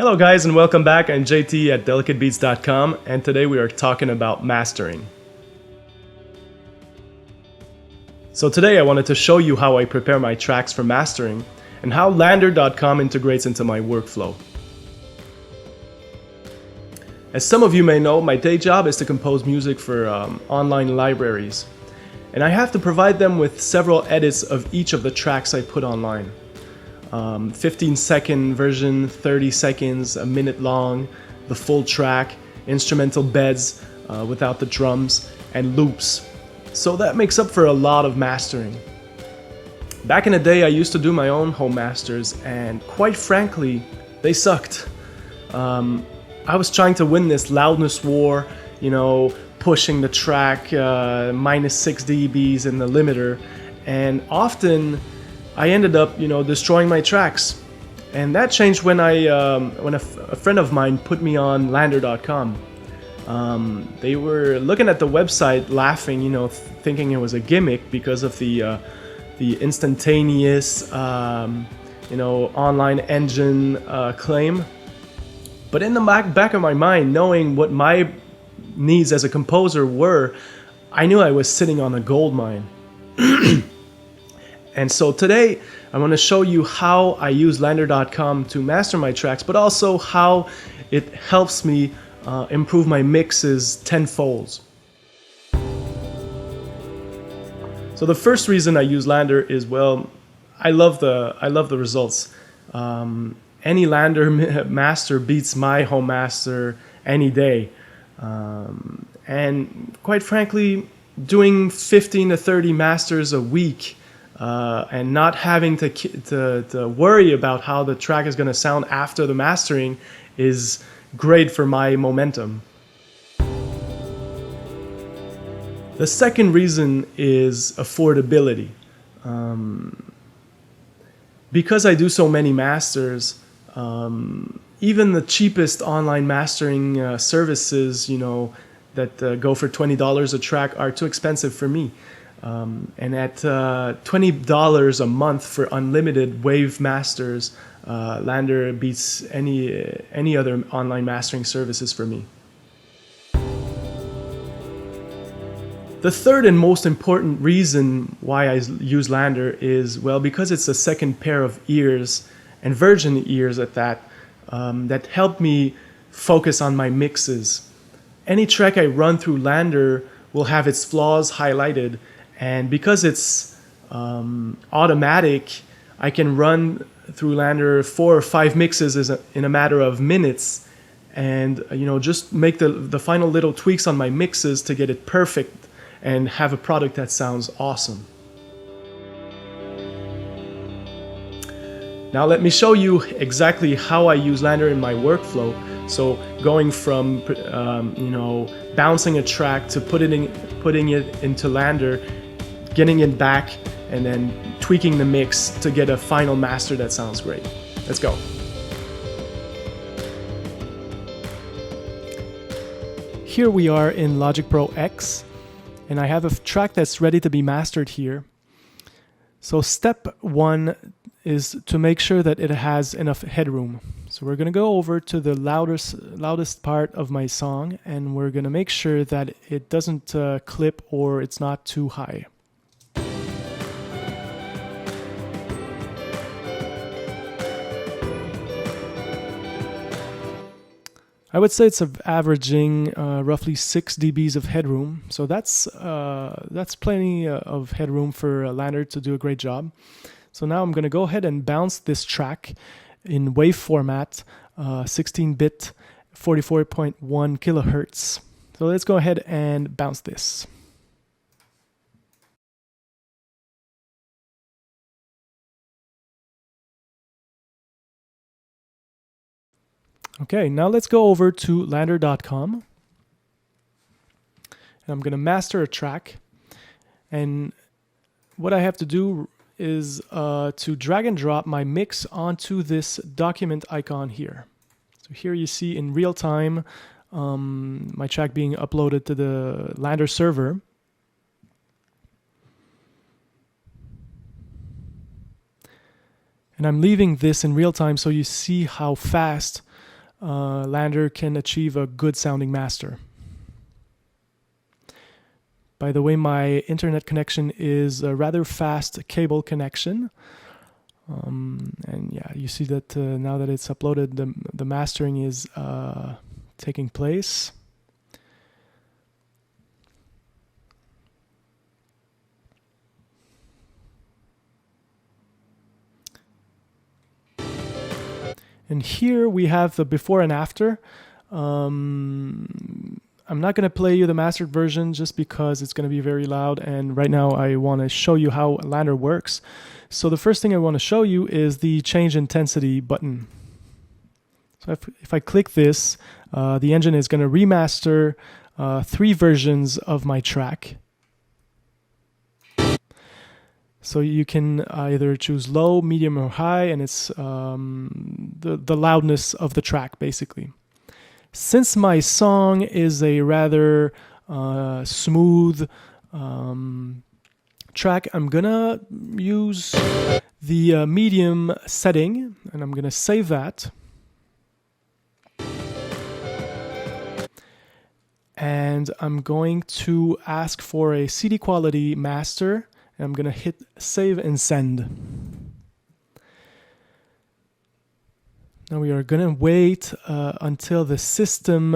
Hello guys and welcome back. I'm JT at delicatebeats.com and today we are talking about mastering. So today I wanted to show you how I prepare my tracks for mastering and how Landr.com integrates into my workflow. As some of you may know, my day job is to compose music for online libraries, and I have to provide them with several edits of each of the tracks I put online. 15-second version, 30 seconds, a minute long, the full track, instrumental beds without the drums, and loops. So that makes up for a lot of mastering. Back in the day I used to do my own home masters, and quite frankly they sucked. I was trying to win this loudness war, pushing the track -6 dBs in the limiter, and often I ended up, destroying my tracks. And that changed when when a friend of mine put me on Landr.com. They were looking at the website, laughing, thinking it was a gimmick because of the instantaneous, online engine claim. But in the back of my mind, knowing what my needs as a composer were, I knew I was sitting on a gold mine. And so today I want to show you how I use Landr.com to master my tracks, but also how it helps me improve my mixes tenfold. So the first reason I use Landr is, well, I love the results. Any Landr master beats my home master any day. And quite frankly, doing 15 to 30 masters a week and not having to worry about how the track is going to sound after the mastering is great for my momentum. The second reason is affordability. Because I do so many masters, even the cheapest online mastering services, that go for $20 a track are too expensive for me. And at $20 a month for unlimited wave masters, Landr beats any other online mastering services for me. The third and most important reason why I use Landr is, well, because it's a second pair of ears, and virgin ears at that, that help me focus on my mixes. Any track I run through Landr will have its flaws highlighted, and because it's automatic, I can run through Landr 4 or 5 mixes in a matter of minutes, and just make the final little tweaks on my mixes to get it perfect and have a product that sounds awesome. Now let me show you exactly how I use Landr in my workflow. So going from bouncing a track to putting it into Landr, getting it back, and then tweaking the mix to get a final master that sounds great. Let's go. Here we are in Logic Pro X, and I have a track that's ready to be mastered here. So step 1 is to make sure that it has enough headroom. So we're going to go over to the loudest part of my song, and we're going to make sure that it doesn't clip or it's not too high. I would say it's averaging roughly 6 dBs of headroom, so that's plenty of headroom for Landr to do a great job. So now I'm going to go ahead and bounce this track in wave format, 16-bit, 44.1 kilohertz. So let's go ahead and bounce this. Okay, now let's go over to Landr.com. And I'm going to master a track. And what I have to do is to drag and drop my mix onto this document icon here. So here you see in real time my track being uploaded to the Landr server. And I'm leaving this in real time so you see how fast Landr can achieve a good sounding master. By the way, my internet connection is a rather fast cable connection. And yeah, you see that now that it's uploaded, the mastering is taking place. And here we have the before and after. I'm not going to play you the mastered version just because it's going to be very loud, and right now I want to show you how Landr works. So the first thing I want to show you is the change intensity button. So if I click this, the engine is going to remaster 3 versions of my track. So you can either choose low, medium, or high, and it's the loudness of the track, basically. Since my song is a rather smooth track, I'm gonna use the medium setting, and I'm gonna save that. And I'm going to ask for a CD quality master, and I'm gonna hit save and send. Now we are going to wait until the system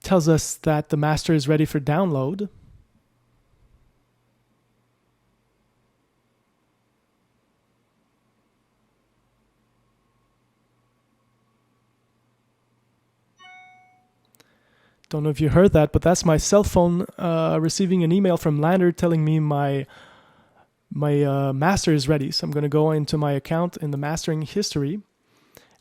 tells us that the master is ready for download. Don't know if you heard that, but that's my cell phone receiving an email from Landr telling me my master is ready. So I'm going to go into my account in the mastering history.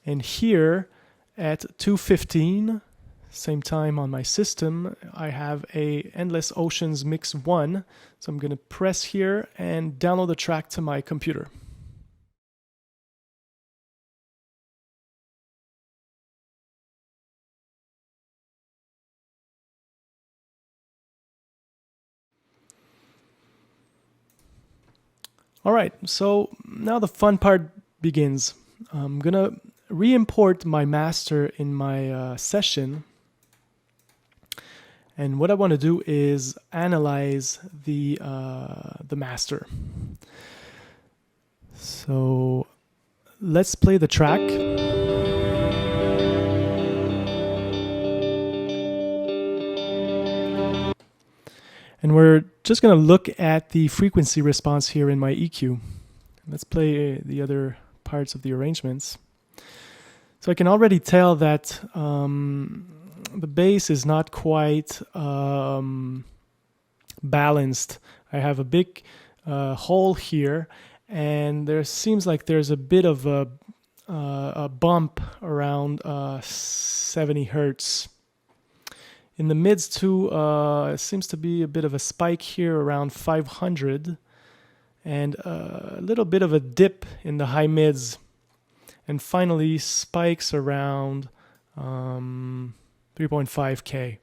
And here at 2:15, same time on my system, I have a Endless Oceans Mix 1. So I'm going to press here and download the track to my computer. All right, so now the fun part begins. I'm going to re-import my master in my session, and what I want to do is analyze the master. So let's play the track. And we're just going to look at the frequency response here in my EQ. Let's play the other parts of the arrangements. So I can already tell that the bass is not quite balanced. I have a big hole here, and there seems like there's a bit of a bump around 70 hertz. In the mids too, it seems to be a bit of a spike here around 500, and a little bit of a dip in the high mids. And finally, spikes around 3.5K.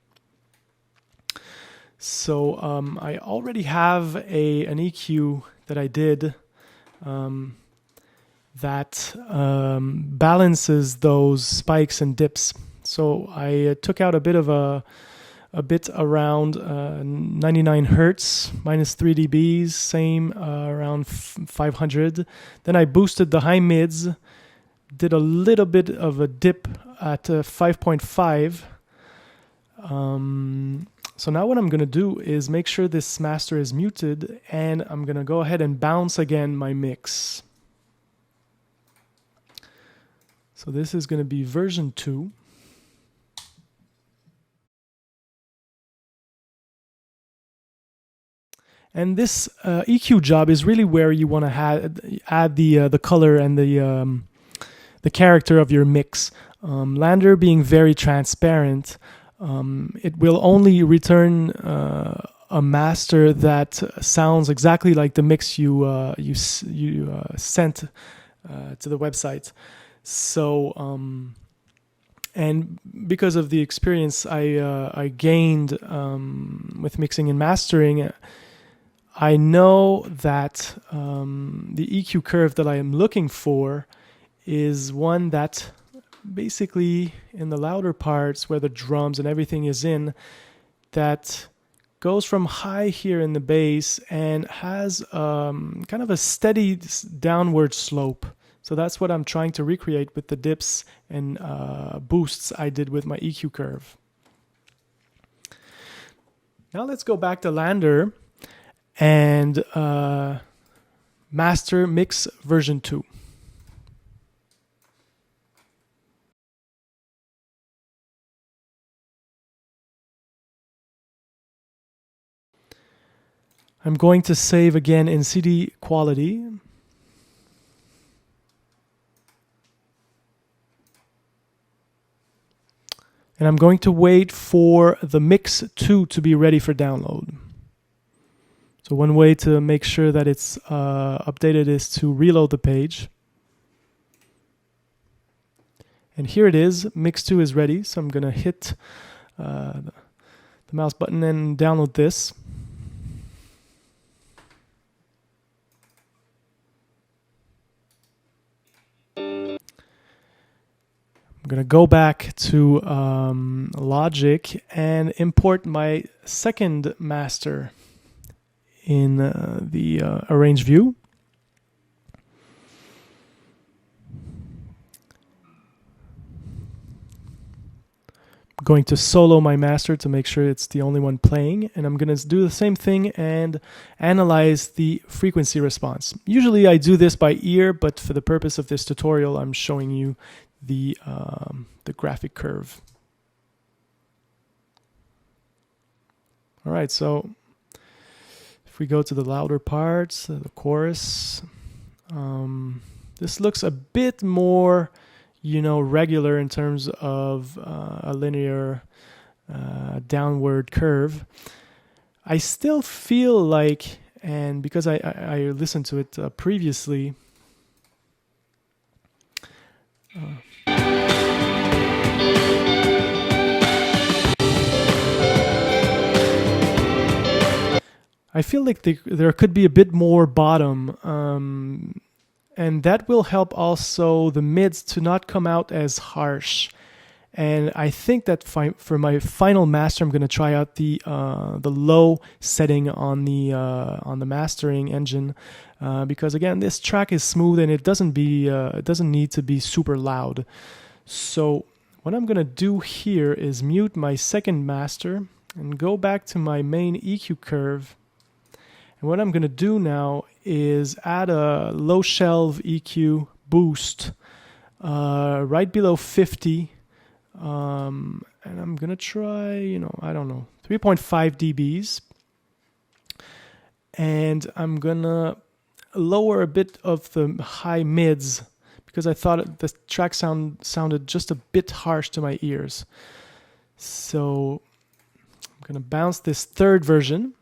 So I already have an EQ that I did that balances those spikes and dips. So I took out a bit around 99 hertz, minus 3 dBs, same around 500. Then I boosted the high mids, did a little bit of a dip at 5.5. So now what I'm going to do is make sure this master is muted, and I'm going to go ahead and bounce again my mix. So this is going to be version 2. And this EQ job is really where you want to add the color and the character of your mix. Landr being very transparent, it will only return a master that sounds exactly like the mix you sent to the website. So, and because of the experience I gained with mixing and mastering, I know that the EQ curve that I am looking for is one that basically in the louder parts where the drums and everything is in, that goes from high here in the bass and has kind of a steady downward slope. So that's what I'm trying to recreate with the dips and boosts I did with my EQ curve. Now let's go back to Landr and master mix version 2. I'm going to save again in CD quality. And I'm going to wait for the mix 2 to be ready for download. So one way to make sure that it's updated is to reload the page. And here it is, mix 2 is ready. So I'm going to hit the mouse button and download this. I'm going to go back to Logic and import my second master in the Arrange view. I'm going to solo my master to make sure it's the only one playing, and I'm going to do the same thing and analyze the frequency response. Usually I do this by ear, but for the purpose of this tutorial I'm showing you the graphic curve. All right, so if we go to the louder parts, the chorus, this looks a bit more, regular in terms of a linear downward curve. I still feel like, and because I listened to it previously, I feel like there could be a bit more bottom, and that will help also the mids to not come out as harsh. And I think that for my final master, I'm going to try out the low setting on the mastering engine, because again, this track is smooth and it doesn't need to be super loud. So what I'm going to do here is mute my second master and go back to my main EQ curve. And what I'm going to do now is add a low shelf EQ boost right below 50. And I'm going to try, I don't know, 3.5 dBs. And I'm going to lower a bit of the high mids because I thought the track sounded just a bit harsh to my ears. So I'm going to bounce this third version.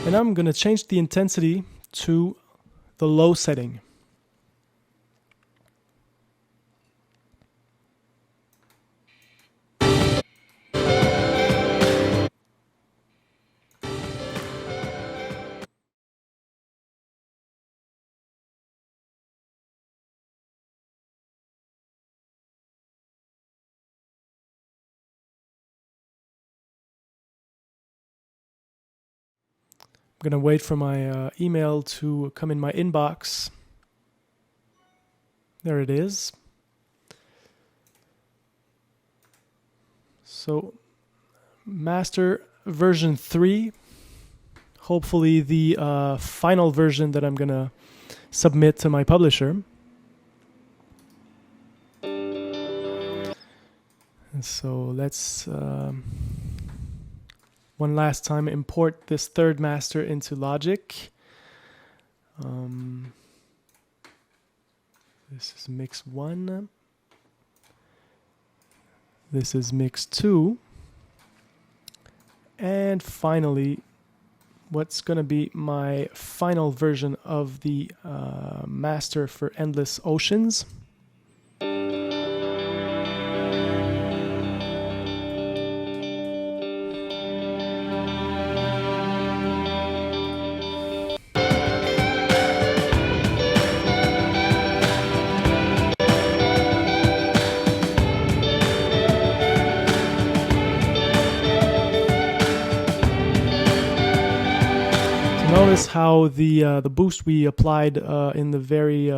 And I'm going to change the intensity to the low setting. I'm going to wait for my email to come in my inbox. There it is. So, master version 3. Hopefully the final version that I'm going to submit to my publisher. And so let's one last time import this third master into Logic. This is mix 1. This is mix 2. And finally, what's going to be my final version of the master for Endless Oceans. how the boost we applied in the very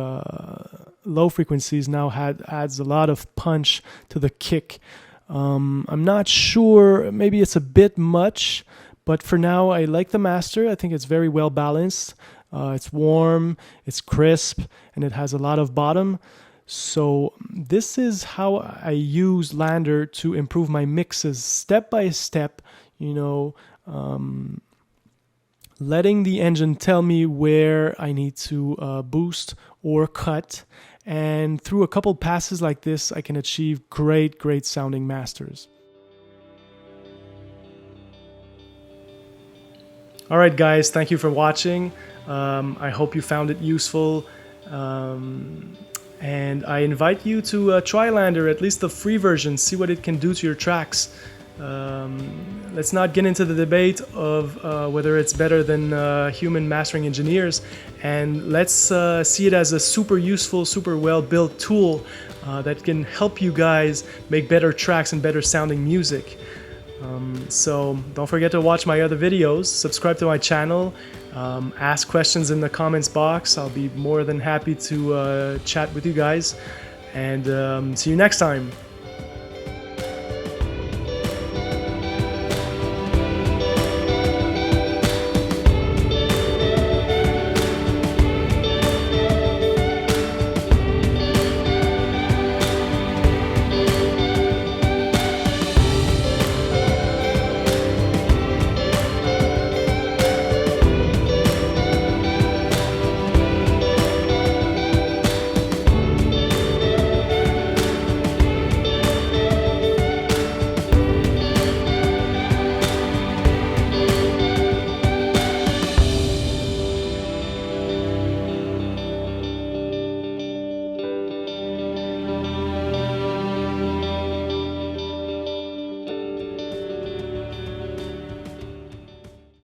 low frequencies now adds a lot of punch to the kick. I'm not sure, maybe it's a bit much, but for now I like the master. I think it's very well balanced. It's warm, it's crisp, and it has a lot of bottom. So this is how I use Landr to improve my mixes step by step, you know, letting the engine tell me where I need to boost or cut. And through a couple passes like this, I can achieve great sounding masters. All right, guys, thank you for watching. I hope you found it useful. And I invite you to try Landr, at least the free version, see what it can do to your tracks. Let's not get into the debate of whether it's better than human mastering engineers, and let's see it as a super useful, super well-built tool that can help you guys make better tracks and better sounding music. So don't forget to watch my other videos, subscribe to my channel, ask questions in the comments box. I'll be more than happy to chat with you guys, and see you next time.